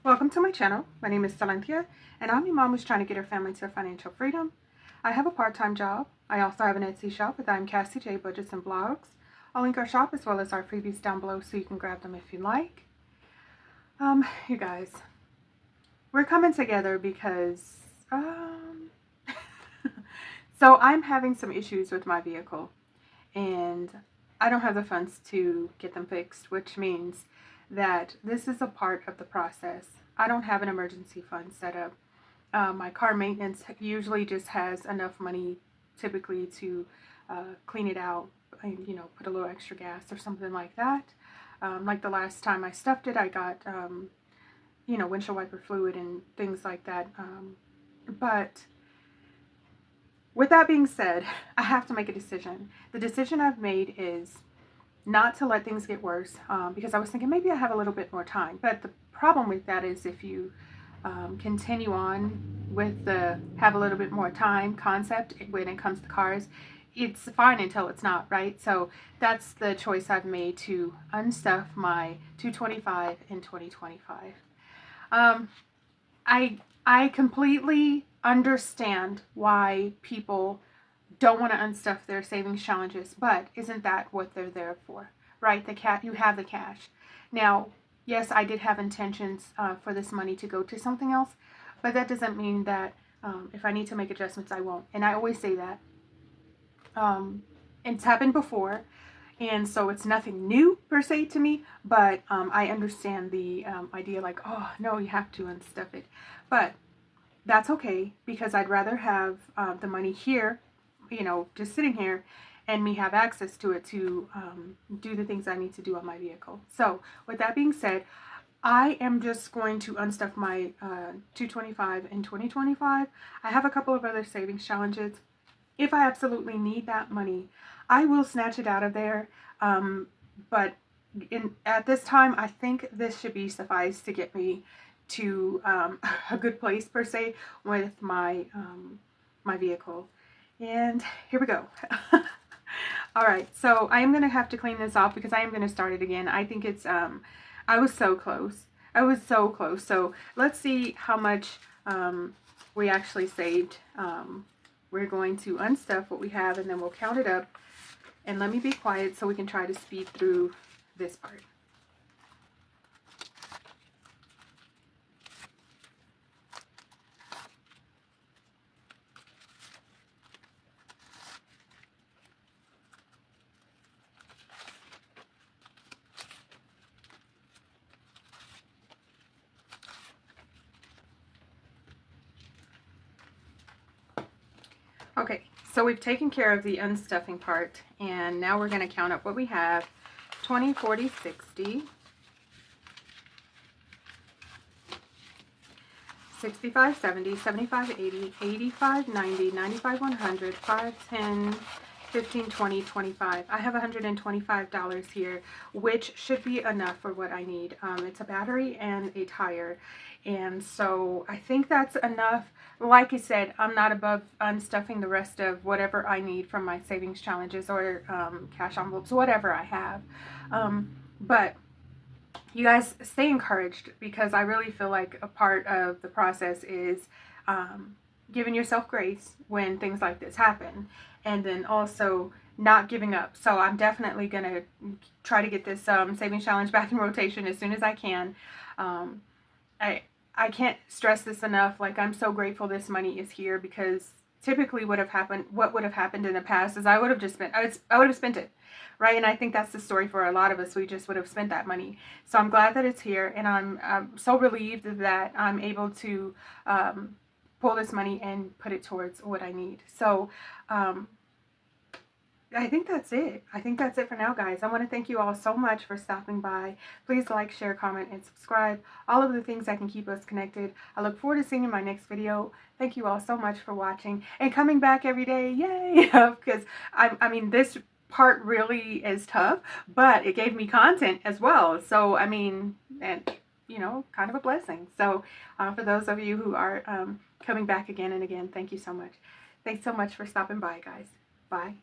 Welcome to my channel. My name is Silenthia, and I'm a mom who's trying to get her family to financial freedom. I have a part-time job. I also have an Etsy shop with I'm Cassie J Budgets and Blogs. I'll link our shop as well as our freebies down below so you can grab them if you like. You guys, we're coming together because so I'm having some issues with my vehicle, and I don't have the funds to get them fixed, which means that this is a part of the process. I don't have an emergency fund set up. My car maintenance usually just has enough money typically to clean it out and, put a little extra gas or something like that. Like the last time I stuffed it, I got, windshield wiper fluid and things like that. But with that being said, I have to make a decision. The decision I've made is not to let things get worse, because I was thinking maybe I have a little bit more time. But the problem with that is if you continue on with the have a little bit more time concept when it comes to cars, it's fine until it's not, right? So that's the choice I've made, to unstuff my 225 in 2025. I completely understand why people don't want to unstuff their savings challenges, but isn't that what they're there for, right? You have the cash. Now, yes, I did have intentions for this money to go to something else, but that doesn't mean that if I need to make adjustments, I won't. And I always say that. It's happened before, and so it's nothing new per se to me, but I understand the idea like, oh, no, you have to unstuff it. But that's okay, because I'd rather have the money here, just sitting here, and me have access to it to do the things I need to do on my vehicle. So with that being said, I am just going to unstuff my 225 in 2025. I have a couple of other savings challenges. If I absolutely need that money, I will snatch it out of there. But at this time, I think this should be suffice to get me to a good place per se with my my vehicle. And here we go. All right, so I am going to have to clean this off because I am going to start it again. I think it's, I was so close. I was so close. So let's see how much we actually saved. We're going to unstuff what we have, and then we'll count it up. And let me be quiet so we can try to speed through this part. Okay, so we've taken care of the unstuffing part, and now we're going to count up what we have. 20, 40, 60, 65, 70, 75, 80, 85, 90, 95, 100, 5, 10, 15, 20, 25. I have $125 here, which should be enough for what I need. It's a battery and a tire, and so I think that's enough. Like I said, I'm not above unstuffing the rest of whatever I need from my savings challenges or cash envelopes, whatever I have. But you guys stay encouraged, because I really feel like a part of the process is giving yourself grace when things like this happen, and then also not giving up. So I'm definitely going to try to get this savings challenge back in rotation as soon as I can. I can't stress this enough. Like, I'm so grateful this money is here, because typically what would have happened in the past is I would have spent it, right? And I think that's the story for a lot of us. We just would have spent that money. So I'm glad that it's here, and I'm so relieved that I'm able to pull this money and put it towards what I need. So I think that's it. I think that's it for now, guys. I want to thank you all so much for stopping by. Please like, share, comment, and subscribe. All of the things that can keep us connected. I look forward to seeing you in my next video. Thank you all so much for watching and coming back every day. Yay! Because I mean, this part really is tough, but it gave me content as well. So, I mean, and kind of a blessing. So, for those of you who are coming back again and again, thank you so much. Thanks so much for stopping by, guys. Bye.